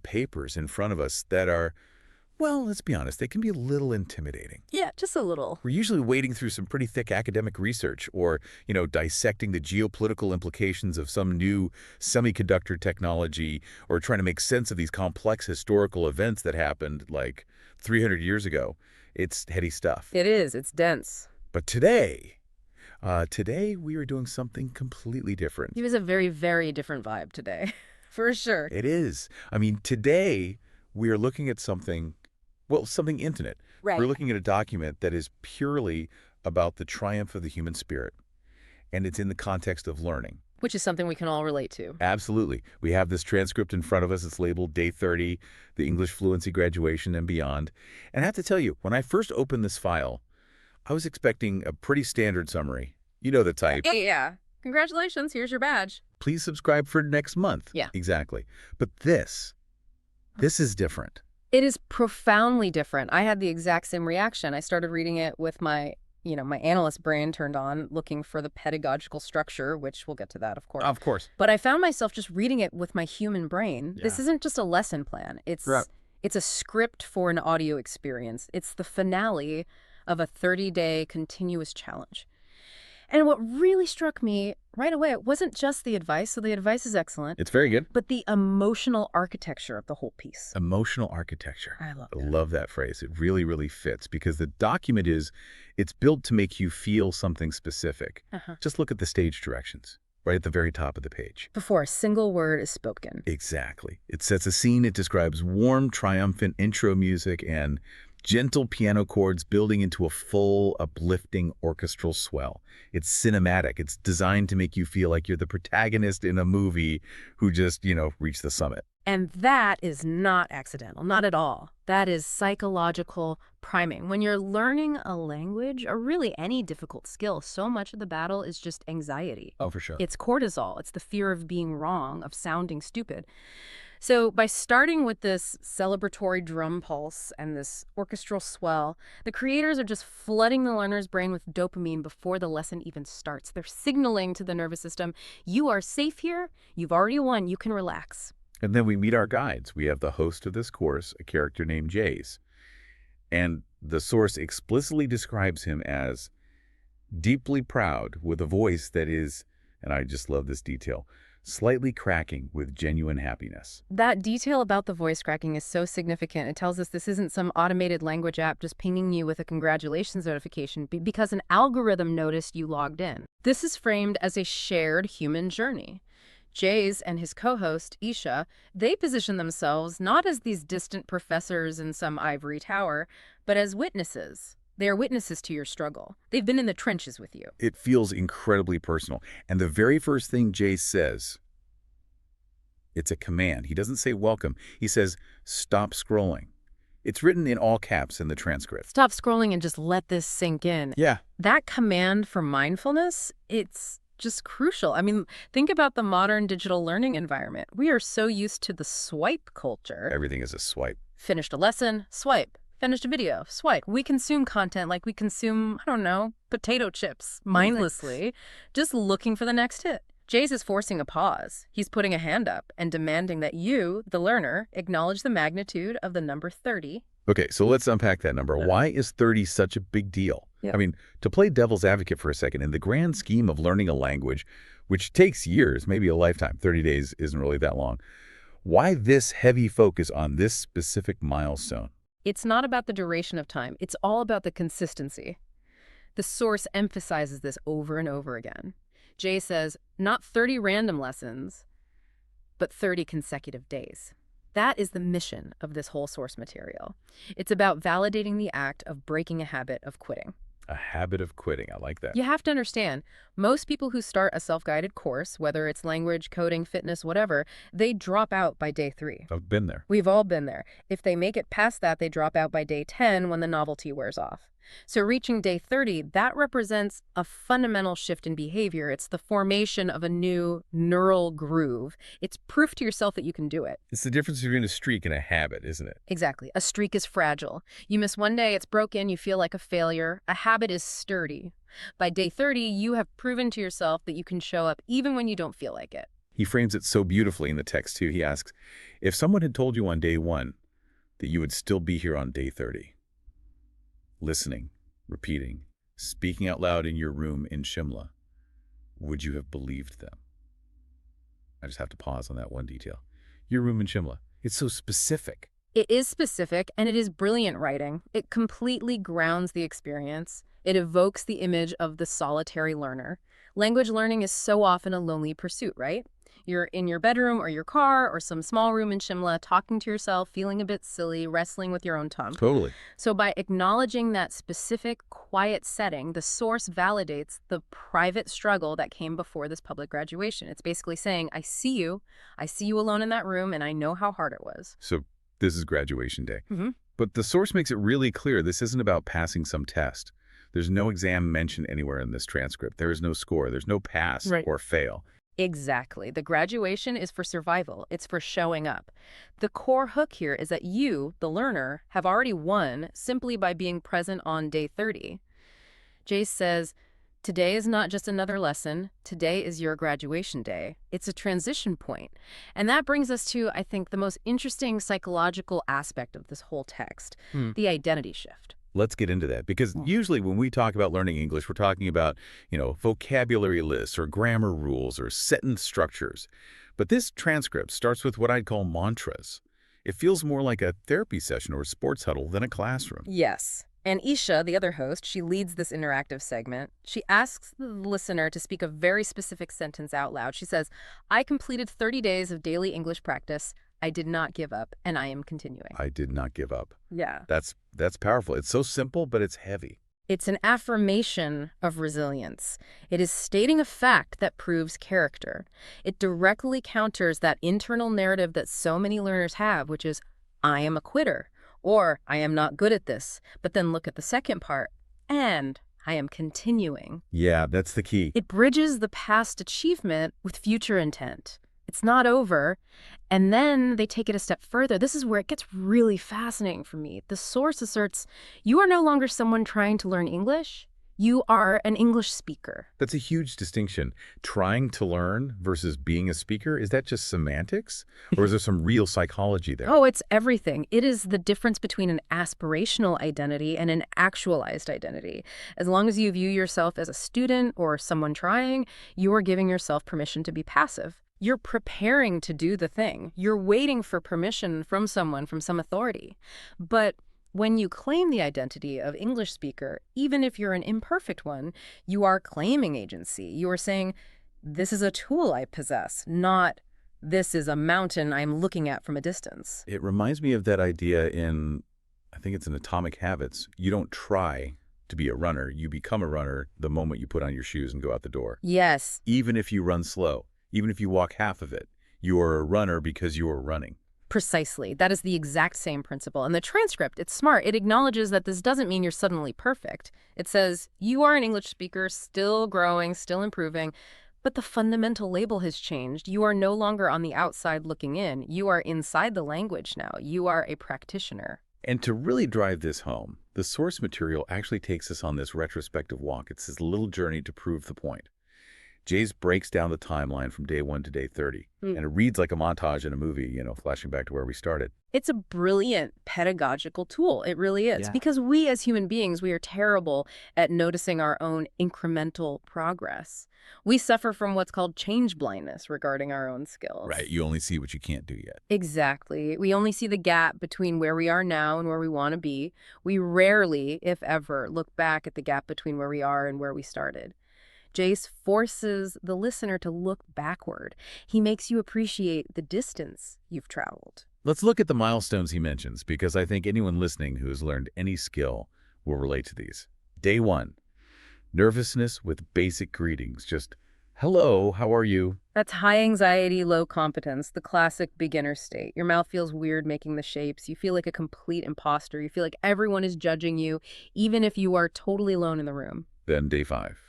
papers in front of us that are, well, let's be honest, they can be a little intimidating. Yeah, just a little. We're usually wading through some pretty thick academic research or, dissecting the geopolitical implications of some new semiconductor technology or trying to make sense of these complex historical events that happened like 300 years ago. It's heady stuff. It is. It's dense. But today we are doing something completely different. It was a very, very different vibe today, for sure. It is. I mean, today we are looking at something intimate. Right. We're looking at a document that is purely about the triumph of the human spirit, and it's in the context of learning. Which is something we can all relate to. Absolutely. We have this transcript in front of us. It's labeled Day 30, the English Fluency Graduation and Beyond. And I have to tell you, when I first opened this file, I was expecting a pretty standard summary. You know the type. Yeah. Congratulations, here's your badge. Please subscribe for next month. Yeah. Exactly. But this is different. It is profoundly different. I had the exact same reaction. I started reading it with my analyst brain turned on, looking for the pedagogical structure, which we'll get to that, of course. Of course. But I found myself just reading it with my human brain. Yeah. This isn't just a lesson plan. It's a script for an audio experience. It's the finale of a 30-day continuous challenge. And what really struck me right away, it wasn't just the advice, so the advice is excellent. It's very good. But the emotional architecture of the whole piece. Emotional architecture. I love I that. love that phrase. It really, really fits because the document it's built to make you feel something specific. Just look at the stage directions right at the very top of the page. Before a single word is spoken. Exactly. It sets a scene. It describes warm, triumphant intro music and gentle piano chords building into a full, uplifting orchestral swell. It's cinematic. It's designed to make you feel like you're the protagonist in a movie who just, reached the summit. And that is not accidental, not at all. That is psychological priming. When you're learning a language, or really any difficult skill, so much of the battle is just anxiety. Oh, for sure. It's cortisol. It's the fear of being wrong, of sounding stupid. So by starting with this celebratory drum pulse and this orchestral swell, the creators are just flooding the learner's brain with dopamine before the lesson even starts. They're signaling to the nervous system, you are safe here, you've already won, you can relax. And then we meet our guides. We have the host of this course, a character named Jace. And the source explicitly describes him as deeply proud with a voice that is, and I just love this detail, slightly cracking with genuine happiness. That detail about the voice cracking is so significant. It tells us this isn't some automated language app just pinging you with a congratulations notification because an algorithm noticed you logged in. This is framed as a shared human journey. Jays and his co-host, Isha, they position themselves not as these distant professors in some ivory tower, but as witnesses. They are witnesses to your struggle. They've been in the trenches with you. It feels incredibly personal. And the very first thing Jace says, it's a command. He doesn't say welcome. He says, stop scrolling. It's written in all caps in the transcript. Stop scrolling and just let this sink in. Yeah. That command for mindfulness, it's just crucial. I mean, think about the modern digital learning environment. We are so used to the swipe culture. Everything is a swipe. Finished a lesson, swipe. Finished a video, swipe. We consume content like we consume, I don't know, potato chips, mindlessly, just looking for the next hit. Jace is forcing a pause. He's putting a hand up and demanding that you, the learner, acknowledge the magnitude of the number 30. Okay, so let's unpack that number. Why is 30 such a big deal? Yeah. I mean, to play devil's advocate for a second, in the grand scheme of learning a language, which takes years, maybe a lifetime, 30 days isn't really that long, why this heavy focus on this specific milestone? It's not about the duration of time. It's all about the consistency. The source emphasizes this over and over again. Jay says, not 30 random lessons, but 30 consecutive days. That is the mission of this whole source material. It's about validating the act of breaking a habit of quitting. A habit of quitting. I like that. You have to understand, most people who start a self-guided course, whether it's language, coding, fitness, whatever, they drop out by day 3. I've been there. We've all been there. If they make it past that, they drop out by day 10 when the novelty wears off. So reaching day 30, that represents a fundamental shift in behavior. It's the formation of a new neural groove. It's proof to yourself that you can do it. It's the difference between a streak and a habit, isn't it? Exactly. A streak is fragile. You miss one day, it's broken, you feel like a failure. A habit is sturdy. By day 30, you have proven to yourself that you can show up even when you don't feel like it. He frames it so beautifully in the text, too. He asks, if someone had told you on day 1 that you would still be here on day 30, listening, repeating, speaking out loud in your room in Shimla, would you have believed them? I just have to pause on that one detail. Your room in Shimla. It's so specific. It is specific, and it is brilliant writing. It completely grounds the experience. It evokes the image of the solitary learner. Language learning is so often a lonely pursuit, right? You're in your bedroom or your car or some small room in Shimla, talking to yourself, feeling a bit silly, wrestling with your own tongue. Totally. So by acknowledging that specific, quiet setting, the source validates the private struggle that came before this public graduation. It's basically saying, I see you alone in that room, and I know how hard it was. So this is graduation day. Mm-hmm. But the source makes it really clear this isn't about passing some test. There's no exam mentioned anywhere in this transcript. There is no score. There's no pass or fail. Exactly. The graduation is for survival. It's for showing up. The core hook here is that you, the learner, have already won simply by being present on day 30. Jace says, today is not just another lesson. Today is your graduation day. It's a transition point. And that brings us to, I think, the most interesting psychological aspect of this whole text, the identity shift. Let's get into that, because usually when we talk about learning English, we're talking about, vocabulary lists or grammar rules or sentence structures. But this transcript starts with what I'd call mantras. It feels more like a therapy session or a sports huddle than a classroom. Yes. And Isha, the other host, she leads this interactive segment. She asks the listener to speak a very specific sentence out loud. She says, I completed 30 days of daily English practice. I did not give up, and I am continuing. I did not give up. Yeah. That's powerful. It's so simple, but it's heavy. It's an affirmation of resilience. It is stating a fact that proves character. It directly counters that internal narrative that so many learners have, which is, I am a quitter, or I am not good at this. But then look at the second part, and I am continuing. Yeah, that's the key. It bridges the past achievement with future intent. It's not over. And then they take it a step further. This is where it gets really fascinating for me. The source asserts, you are no longer someone trying to learn English. You are an English speaker. That's a huge distinction. Trying to learn versus being a speaker, is that just semantics? Or is there some real psychology there? Oh, it's everything. It is the difference between an aspirational identity and an actualized identity. As long as you view yourself as a student or someone trying, you are giving yourself permission to be passive. You're preparing to do the thing. You're waiting for permission from someone, from some authority. But when you claim the identity of English speaker, even if you're an imperfect one, you are claiming agency. You are saying, this is a tool I possess, not this is a mountain I'm looking at from a distance. It reminds me of that idea in, I think it's in Atomic Habits. You don't try to be a runner. You become a runner the moment you put on your shoes and go out the door. Yes. Even if you run slow. Even if you walk half of it, you are a runner because you are running. Precisely. That is the exact same principle. And the transcript, it's smart. It acknowledges that this doesn't mean you're suddenly perfect. It says, you are an English speaker, still growing, still improving, but the fundamental label has changed. You are no longer on the outside looking in. You are inside the language now. You are a practitioner. And to really drive this home, the source material actually takes us on this retrospective walk. It's this little journey to prove the point. Jace breaks down the timeline from day 1 to day 30, and it reads like a montage in a movie, flashing back to where we started. It's a brilliant pedagogical tool. It really is. Yeah. Because we as human beings, we are terrible at noticing our own incremental progress. We suffer from what's called change blindness regarding our own skills. Right. You only see what you can't do yet. Exactly. We only see the gap between where we are now and where we want to be. We rarely, if ever, look back at the gap between where we are and where we started. Jace forces the listener to look backward. He makes you appreciate the distance you've traveled. Let's look at the milestones he mentions, because I think anyone listening who has learned any skill will relate to these. Day 1, nervousness with basic greetings. Just, hello, how are you? That's high anxiety, low competence, the classic beginner state. Your mouth feels weird making the shapes. You feel like a complete imposter. You feel like everyone is judging you, even if you are totally alone in the room. Then day 5.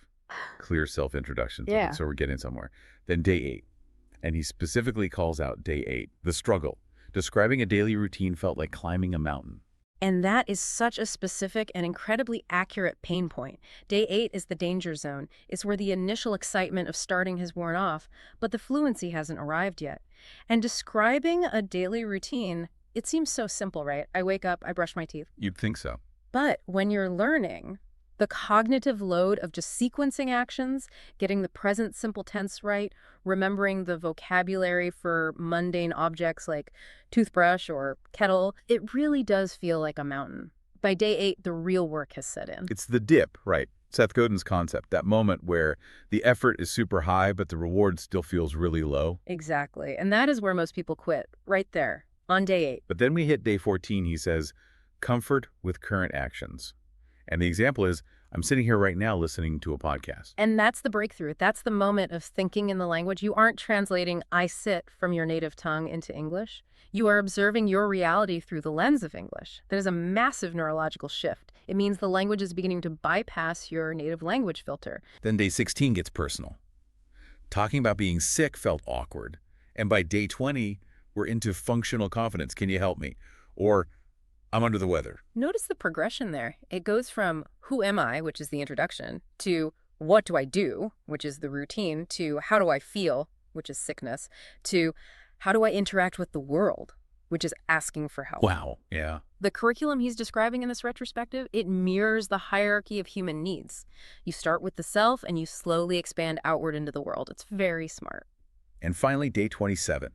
Clear self-introduction. Yeah. So we're getting somewhere. Then day 8. And he specifically calls out day 8, the struggle. Describing a daily routine felt like climbing a mountain. And that is such a specific and incredibly accurate pain point. Day 8 is the danger zone. It's where the initial excitement of starting has worn off, but the fluency hasn't arrived yet. And describing a daily routine, it seems so simple, right? I wake up, I brush my teeth. You'd think so. But when you're learning, the cognitive load of just sequencing actions, getting the present simple tense right, remembering the vocabulary for mundane objects like toothbrush or kettle, it really does feel like a mountain. By day 8, the real work has set in. It's the dip, right? Seth Godin's concept, that moment where the effort is super high, but the reward still feels really low. Exactly. And that is where most people quit, right there, on day 8. But then we hit day 14, he says, comfort with current actions. And the example is, I'm sitting here right now listening to a podcast. And that's the breakthrough. That's the moment of thinking in the language. You aren't translating I sit from your native tongue into English. You are observing your reality through the lens of English. That is a massive neurological shift. It means the language is beginning to bypass your native language filter. Then day 16 gets personal. Talking about being sick felt awkward. And by day 20, we're into functional confidence. Can you help me? Or I'm under the weather. Notice the progression there. It goes from who am I, which is the introduction, to what do I do, which is the routine, to how do I feel, which is sickness, to how do I interact with the world, which is asking for help. Wow. Yeah. The curriculum he's describing in this retrospective, it mirrors the hierarchy of human needs. You start with the self and you slowly expand outward into the world. It's very smart. And finally, day 27.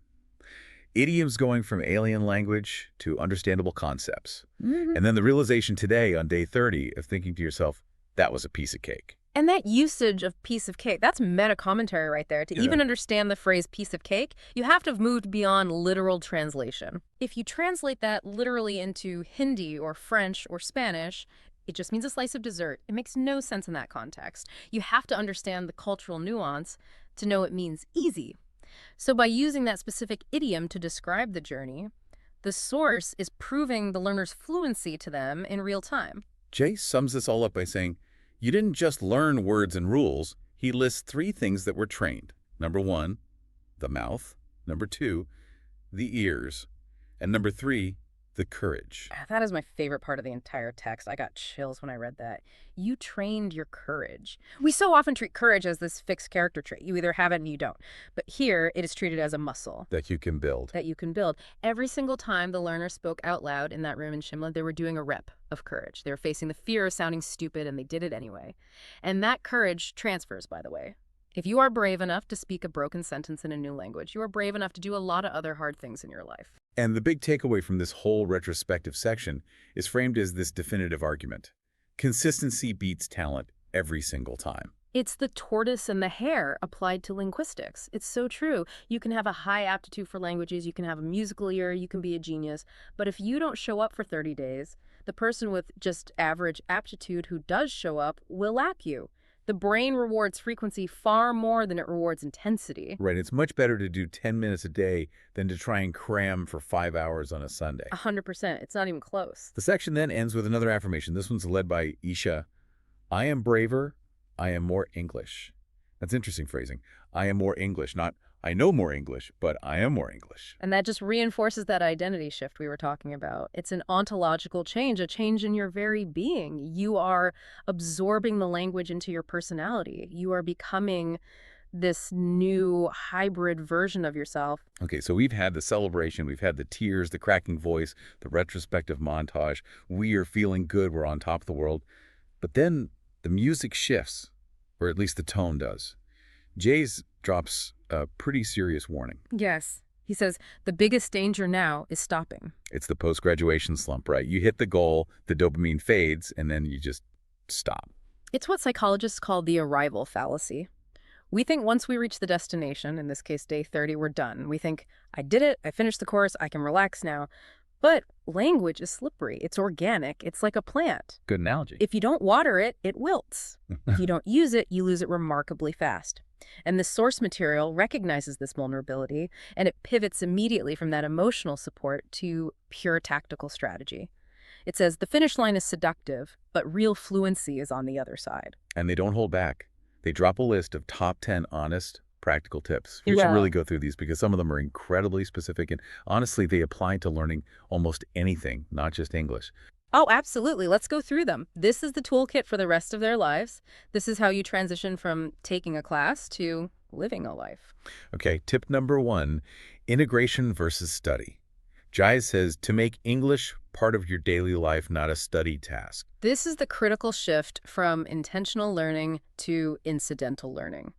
Idioms going from alien language to understandable concepts. And then the realization today on day 30 of thinking to yourself, that was a piece of cake. And that usage of piece of cake, that's meta commentary right there. To even understand the phrase piece of cake, you have to have moved beyond literal translation. If you translate that literally into Hindi or French or Spanish, it just means a slice of dessert. It makes no sense in that context. You have to understand the cultural nuance to know it means easy. So by using that specific idiom to describe the journey, the source is proving the learner's fluency to them in real time. Jay sums this all up by saying, you didn't just learn words and rules. He lists 3 things that were trained. Number 1, the mouth. Number 2, the ears. And number 3, the courage. That is my favorite part of the entire text. I got chills when I read that. You trained your courage. We so often treat courage as this fixed character trait. You either have it and you don't. But here, it is treated as a muscle. That you can build. That you can build. Every single time the learner spoke out loud in that room in Shimla, they were doing a rep of courage. They were facing the fear of sounding stupid, and they did it anyway. And that courage transfers, by the way. If you are brave enough to speak a broken sentence in a new language, you are brave enough to do a lot of other hard things in your life. And the big takeaway from this whole retrospective section is framed as this definitive argument. Consistency beats talent every single time. It's the tortoise and the hare applied to linguistics. It's so true. You can have a high aptitude for languages, you can have a musical ear, you can be a genius. But if you don't show up for 30 days, the person with just average aptitude who does show up will lap you. The brain rewards frequency far more than it rewards intensity. Right. It's much better to do 10 minutes a day than to try and cram for 5 hours on a Sunday. 100%. It's not even close. The section then ends with another affirmation. This one's led by Isha. I am braver. I am more English. That's interesting phrasing. I am more English, not I know more English, but I am more English. And that just reinforces that identity shift we were talking about. It's an ontological change, a change in your very being. You are absorbing the language into your personality. You are becoming this new hybrid version of yourself. Okay, so we've had the celebration, we've had the tears, the cracking voice, the retrospective montage. We are feeling good, we're on top of the world. But then the music shifts, or at least the tone does. Jay's drops a pretty serious warning. Yes. He says, the biggest danger now is stopping. It's the post-graduation slump, right? You hit the goal, the dopamine fades, and then you just stop. It's what psychologists call the arrival fallacy. We think once we reach the destination, in this case day 30, we're done. We think, I did it, I finished the course, I can relax now. But language is slippery. It's organic. It's like a plant. Good analogy. If you don't water it, it wilts. If you don't use it, you lose it remarkably fast. And the source material recognizes this vulnerability, and it pivots immediately from that emotional support to pure tactical strategy. It says the finish line is seductive, but real fluency is on the other side. And they don't hold back. They drop a list of top 10 honest, practical tips. You should really go through these because some of them are incredibly specific, and honestly, they apply to learning almost anything, not just English. Oh, absolutely. Let's go through them. This is the toolkit for the rest of their lives. This is how you transition from taking a class to living a life. Okay, tip number 1, integration versus study. Jai says to make English part of your daily life, not a study task. This is the critical shift from intentional learning to incidental learning.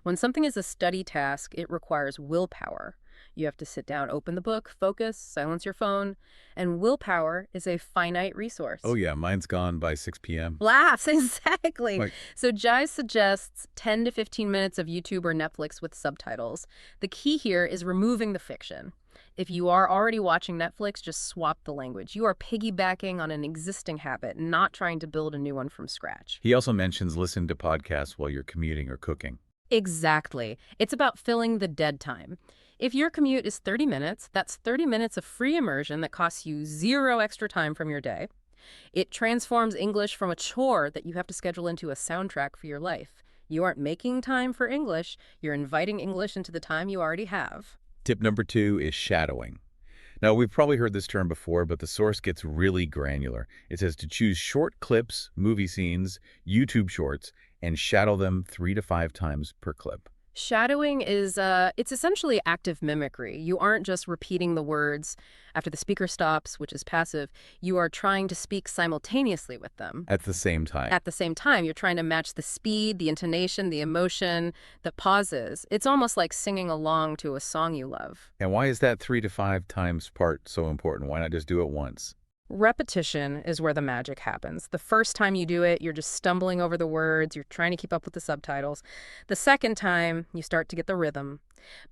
When something is a study task, it requires willpower. You have to sit down, open the book, focus, silence your phone, and willpower is a finite resource. Oh yeah, mine's gone by 6 p.m. Laughs, exactly. Like, So Jai suggests 10 to 15 minutes of YouTube or Netflix with subtitles. The key here is removing the fiction. If you are already watching Netflix, just swap the language. You are piggybacking on an existing habit, not trying to build a new one from scratch. he also mentions listen to podcasts while you're commuting or cooking. Exactly. It's about filling the dead time. If your commute is 30 minutes, that's 30 minutes of free immersion that costs you 0 extra time from your day. It transforms English from a chore that you have to schedule into a soundtrack for your life. You aren't making time for English, you're inviting English into the time you already have. Tip number 2 is shadowing. Now, we've probably heard this term before, but the source gets really granular. It says to choose short clips, movie scenes, YouTube shorts, and shadow them 3 to 5 times per clip. Shadowing is, it's essentially active mimicry. You aren't just repeating the words after the speaker stops, which is passive. You are trying to speak simultaneously with them. At the same time. At the same time, you're trying to match the speed, the intonation, the emotion, the pauses. It's almost like singing along to a song you love. And why is that 3 to 5 times part so important? Why not just do it once? Repetition is where the magic happens. The first time you do it, you're just stumbling over the words, you're trying to keep up with the subtitles. The second time, you start to get the rhythm.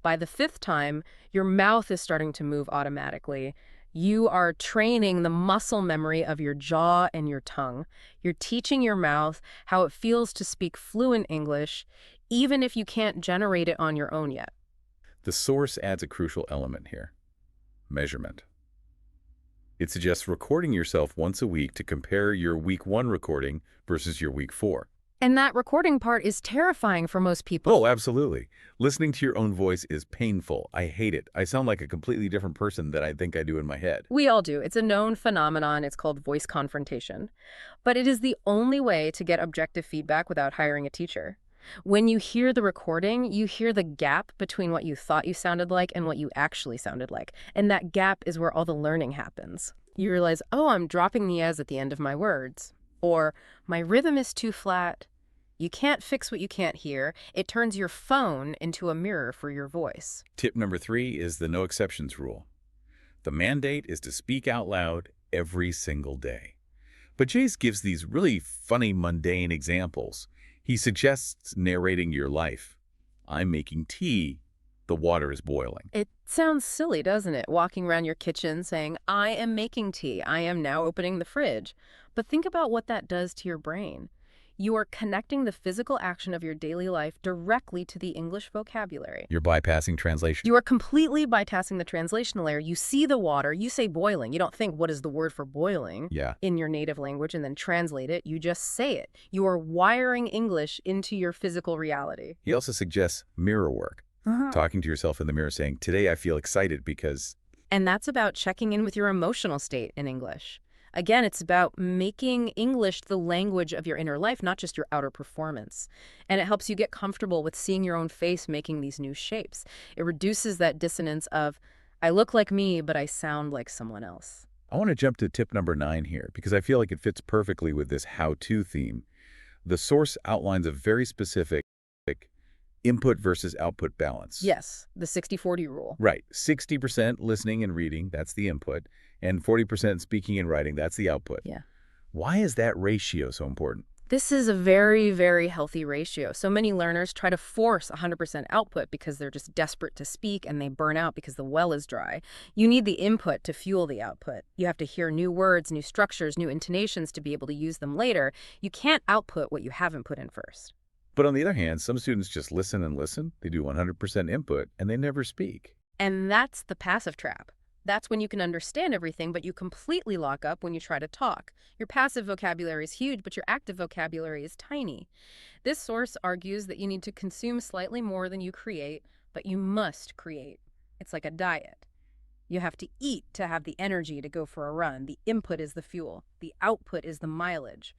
By the fifth time, your mouth is starting to move automatically. You are training the muscle memory of your jaw and your tongue. You're teaching your mouth how it feels to speak fluent English, even if you can't generate it on your own yet. The source adds a crucial element here: measurement. It suggests recording yourself once a week to compare your week 1 recording versus your week 4. And that recording part is terrifying for most people. Oh, absolutely. Listening to your own voice is painful. I hate it. I sound like a completely different person than I think I do in my head. We all do. It's a known phenomenon. It's called voice confrontation. But it is the only way to get objective feedback without hiring a teacher. When you hear the recording, you hear the gap between what you thought you sounded like and what you actually sounded like. And that gap is where all the learning happens. You realize, oh, I'm dropping the as at the end of my words. Or, my rhythm is too flat. You can't fix what you can't hear. It turns your phone into a mirror for your voice. Tip number 3 is the no exceptions rule. The mandate is to speak out loud every single day. But Jace gives these really funny, mundane examples. He suggests narrating your life. I'm making tea. The water is boiling. It sounds silly, doesn't it? Walking around your kitchen saying, I am making tea. I am now opening the fridge. But think about what that does to your brain. You are connecting the physical action of your daily life directly to the English vocabulary. You're bypassing translation. You are completely bypassing the translation layer. You see the water, you say boiling. You don't think, what is the word for boiling in your native language and then translate it. You just say it. You are wiring English into your physical reality. He also suggests mirror work. Talking to yourself in the mirror saying, today I feel excited because... And that's about checking in with your emotional state in English. Again, it's about making English the language of your inner life, not just your outer performance. And it helps you get comfortable with seeing your own face making these new shapes. It reduces that dissonance of, I look like me, but I sound like someone else. I want to jump to tip number 9 here because I feel like it fits perfectly with this how-to theme. The source outlines a very specific input versus output balance. Yes, the 60-40 rule. Right. 60% listening and reading, that's the input, and 40% speaking and writing, that's the output. Yeah. Why is that ratio so important? This is a very, very healthy ratio. So many learners try to force 100% output because they're just desperate to speak and they burn out because the well is dry. You need the input to fuel the output. You have to hear new words, new structures, new intonations to be able to use them later. You can't output what you haven't put in first. But on the other hand, some students just listen and listen. They do 100% input, and they never speak. And that's the passive trap. That's when you can understand everything, but you completely lock up when you try to talk. Your passive vocabulary is huge, but your active vocabulary is tiny. This source argues that you need to consume slightly more than you create, but you must create. It's like a diet. You have to eat to have the energy to go for a run. The input is the fuel. The output is the mileage.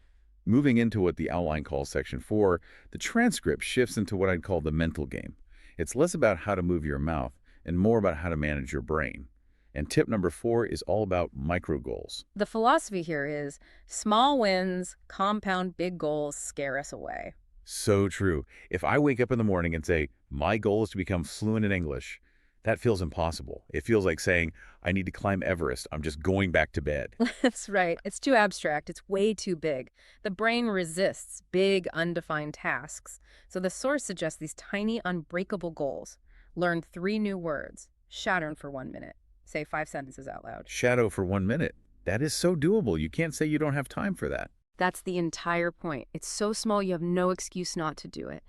Moving into what the outline calls Section 4, the transcript shifts into what I'd call the mental game. It's less about how to move your mouth and more about how to manage your brain. And tip number 4 is all about micro goals. The philosophy here is small wins compound big goals scare us away. So true. If I wake up in the morning and say, my goal is to become fluent in English, that feels impossible. It feels like saying, I need to climb Everest. I'm just going back to bed. That's right. It's too abstract. It's way too big. The brain resists big, undefined tasks. So the source suggests these tiny, unbreakable goals. Learn 3 new words. Shatter for 1 minute. Say 5 sentences out loud. Shadow for 1 minute. That is so doable. You can't say you don't have time for that. That's the entire point. It's so small you have no excuse not to do it.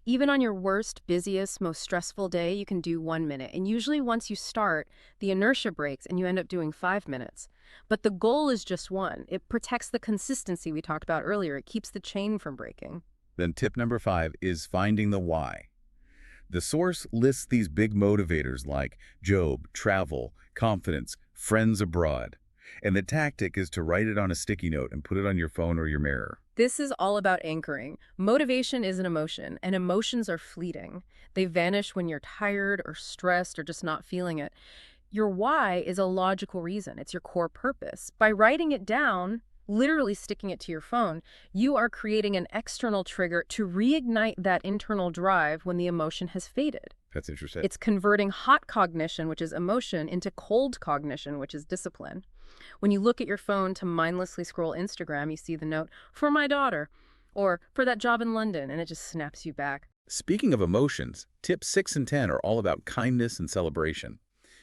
Even on your worst, busiest, most stressful day, you can do 1 minute. And usually once you start, the inertia breaks and you end up doing 5 minutes. But the goal is just 1. It protects the consistency we talked about earlier. It keeps the chain from breaking. Then tip number 5 is finding the why. The source lists these big motivators like job, travel, confidence, friends abroad. And the tactic is to write it on a sticky note and put it on your phone or your mirror. This is all about anchoring. Motivation is an emotion, and emotions are fleeting. They vanish when you're tired or stressed or just not feeling it. Your why is a logical reason. It's your core purpose. By writing it down, literally sticking it to your phone, you are creating an external trigger to reignite that internal drive when the emotion has faded. That's interesting. It's converting hot cognition, which is emotion, into cold cognition, which is discipline. When you look at your phone to mindlessly scroll Instagram, you see the note, for my daughter, or for that job in London, and it just snaps you back. Speaking of emotions, tips 6 and 10 are all about kindness and celebration.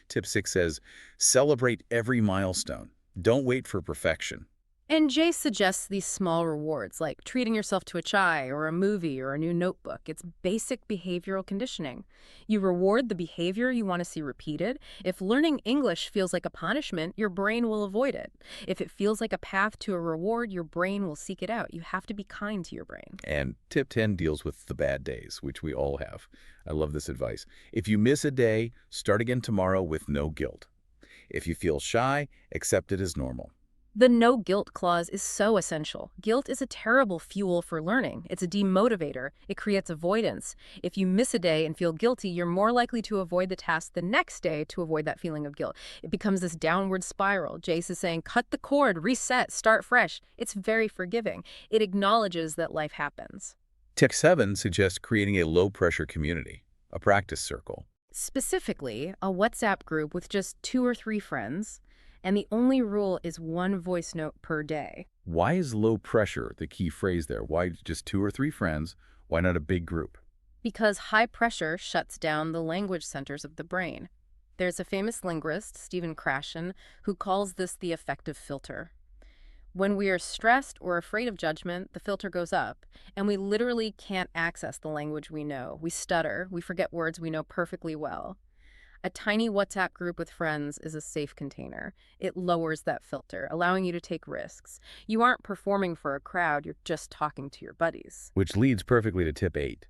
Tip 6 says, celebrate every milestone. Don't wait for perfection. And Jay suggests these small rewards, like treating yourself to a chai or a movie or a new notebook. It's basic behavioral conditioning. You reward the behavior you want to see repeated. If learning English feels like a punishment, your brain will avoid it. If it feels like a path to a reward, your brain will seek it out. You have to be kind to your brain. And tip 10 deals with the bad days, which we all have. I love this advice. If you miss a day, start again tomorrow with no guilt. If you feel shy, accept it as normal. The no guilt clause is so essential. Guilt is a terrible fuel for learning. It's a demotivator. It creates avoidance. If you miss a day and feel guilty, you're more likely to avoid the task the next day to avoid that feeling of guilt. It becomes this downward spiral. Jace is saying, cut the cord, reset, start fresh. It's very forgiving. It acknowledges that life happens. Tip 7 suggests creating a low-pressure community, a practice circle. Specifically, a WhatsApp group with just 2 or 3 friends. And the only rule is 1 voice note per day. Why is low pressure the key phrase there? Why just 2 or 3 friends? Why not a big group? Because high pressure shuts down the language centers of the brain. There's a famous linguist, Stephen Krashen, who calls this the affective filter. When we are stressed or afraid of judgment, the filter goes up, and we literally can't access the language we know. We stutter, we forget words we know perfectly well. A tiny WhatsApp group with friends is a safe container. It lowers that filter, allowing you to take risks. You aren't performing for a crowd, you're just talking to your buddies. Which leads perfectly to tip 8,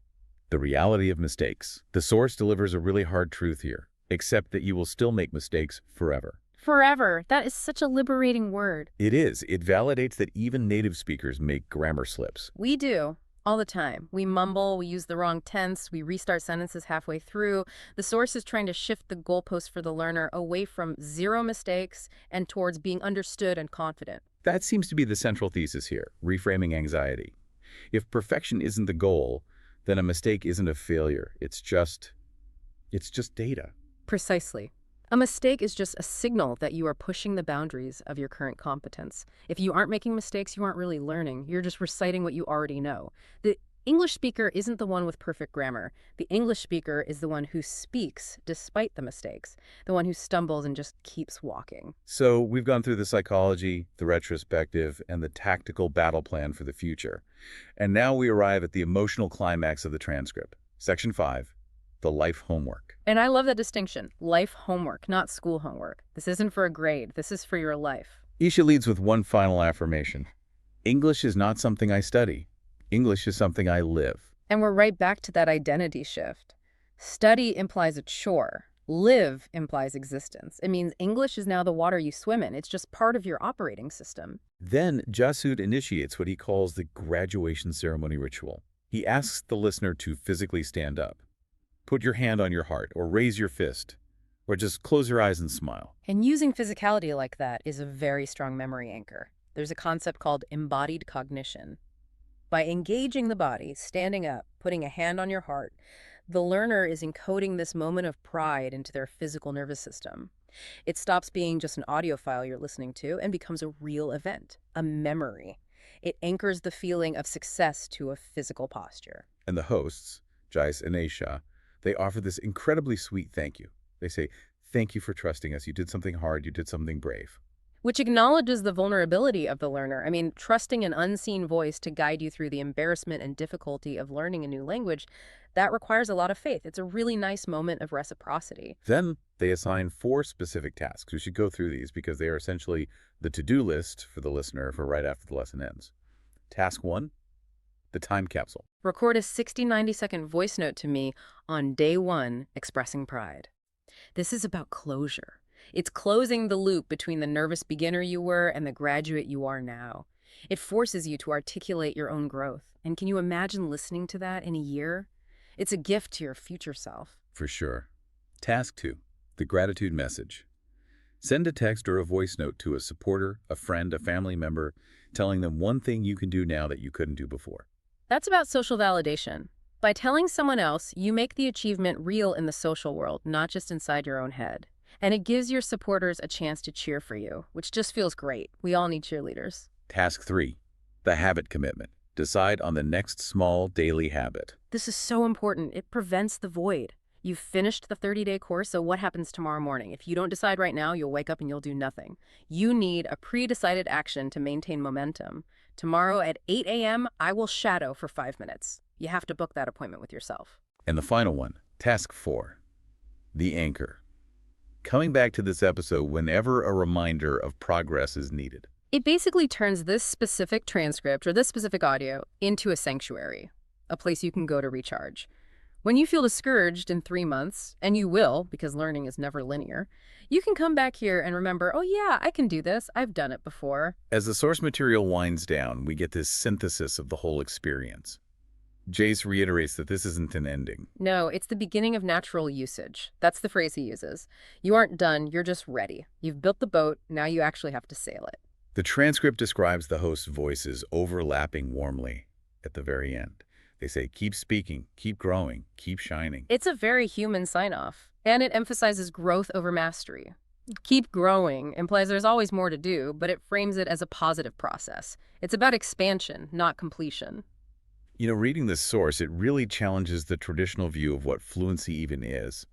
the reality of mistakes. The source delivers a really hard truth here, except that you will still make mistakes forever. Forever. That is such a liberating word. It is. It validates that even native speakers make grammar slips. We do. All the time. We mumble, we use the wrong tense, we restart sentences halfway through. The source is trying to shift the goalpost for the learner away from 0 mistakes and towards being understood and confident. That seems to be the central thesis here, reframing anxiety. If perfection isn't the goal, then a mistake isn't a failure. It's just data. Precisely. A mistake is just a signal that you are pushing the boundaries of your current competence. If you aren't making mistakes, you aren't really learning. You're just reciting what you already know. The English speaker isn't the one with perfect grammar. The English speaker is the one who speaks despite the mistakes, the one who stumbles and just keeps walking. So we've gone through the psychology, the retrospective, and the tactical battle plan for the future. And now we arrive at the emotional climax of the transcript. Section 5, the life homework. And I love that distinction. Life homework, not school homework. This isn't for a grade. This is for your life. Isha leads with one final affirmation. English is not something I study. English is something I live. And we're right back to that identity shift. Study implies a chore. Live implies existence. It means English is now the water you swim in. It's just part of your operating system. Then Jasud initiates what he calls the graduation ceremony ritual. He asks the listener to physically stand up. Put your hand on your heart, or raise your fist, or just close your eyes and smile. And using physicality like that is a very strong memory anchor. There's a concept called embodied cognition. By engaging the body, standing up, putting a hand on your heart, the learner is encoding this moment of pride into their physical nervous system. It stops being just an audio file you're listening to and becomes a real event, a memory. It anchors the feeling of success to a physical posture. And the hosts, Jais and Aisha, they offer this incredibly sweet thank you. They say, "Thank you for trusting us. You did something hard. You did something brave." Which acknowledges the vulnerability of the learner. I mean, trusting an unseen voice to guide you through the embarrassment and difficulty of learning a new language, that requires a lot of faith. It's a really nice moment of reciprocity. Then they assign 4 specific tasks. We should go through these because they are essentially the to-do list for the listener for right after the lesson ends. Task 1, the time capsule. Record a 60-90-second voice note to me on day 1, expressing pride. This is about closure. It's closing the loop between the nervous beginner you were and the graduate you are now. It forces you to articulate your own growth. And can you imagine listening to that in a year? It's a gift to your future self. For sure. Task 2, the gratitude message. Send a text or a voice note to a supporter, a friend, a family member, telling them one thing you can do now that you couldn't do before. That's about social validation. By telling someone else, you make the achievement real in the social world, not just inside your own head. And it gives your supporters a chance to cheer for you, which just feels great. We all need cheerleaders. Task 3, the habit commitment. Decide on the next small daily habit. This is so important. It prevents the void. You've finished the 30-day course, so what happens tomorrow morning? If you don't decide right now, you'll wake up and you'll do nothing. You need a pre-decided action to maintain momentum. Tomorrow at 8 a.m., I will shadow for 5 minutes. You have to book that appointment with yourself. And the final one, task 4, the anchor. Coming back to this episode whenever a reminder of progress is needed. It basically turns this specific transcript or this specific audio into a sanctuary, a place you can go to recharge. When you feel discouraged in 3 months, and you will because learning is never linear, you can come back here and remember, oh yeah, I can do this. I've done it before. As the source material winds down, we get this synthesis of the whole experience. Jace reiterates that this isn't an ending. No, it's the beginning of natural usage. That's the phrase he uses. You aren't done, you're just ready. You've built the boat, now you actually have to sail it. The transcript describes the host's voices overlapping warmly at the very end. They say, keep speaking, keep growing, keep shining. It's a very human sign-off, and it emphasizes growth over mastery. Keep growing implies there's always more to do, but it frames it as a positive process. It's about expansion, not completion. You know, reading this source, it really challenges the traditional view of what fluency even is.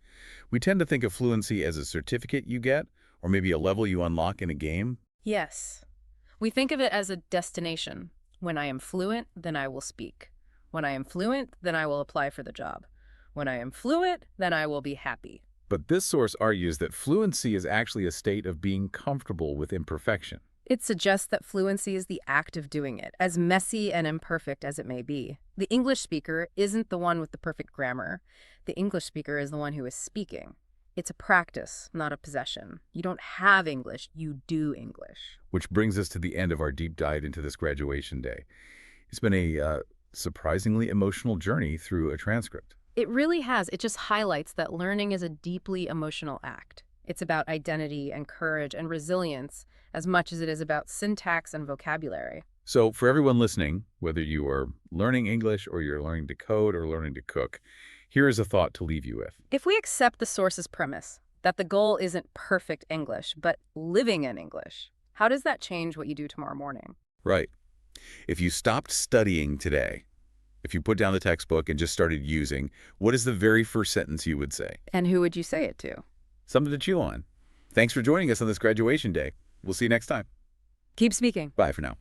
We tend to think of fluency as a certificate you get, or maybe a level you unlock in a game. Yes. We think of it as a destination. When I am fluent, then I will speak. When I am fluent, then I will apply for the job. When I am fluent, then I will be happy. But this source argues that fluency is actually a state of being comfortable with imperfection. It suggests that fluency is the act of doing it, as messy and imperfect as it may be. The English speaker isn't the one with the perfect grammar. The English speaker is the one who is speaking. It's a practice, not a possession. You don't have English, you do English. Which brings us to the end of our deep dive into this graduation day. It's been a surprisingly emotional journey through a transcript. It really has. It just highlights that learning is a deeply emotional act. It's about identity and courage and resilience as much as it is about syntax and vocabulary. So for everyone listening, whether you are learning English or you're learning to code or learning to cook, here is a thought to leave you with. If we accept the source's premise that the goal isn't perfect English, but living in English, how does that change what you do tomorrow morning? Right. If you stopped studying today, if you put down the textbook and just started using, what is the very first sentence you would say? And who would you say it to? Something to chew on. Thanks for joining us on this graduation day. We'll see you next time. Keep speaking. Bye for now.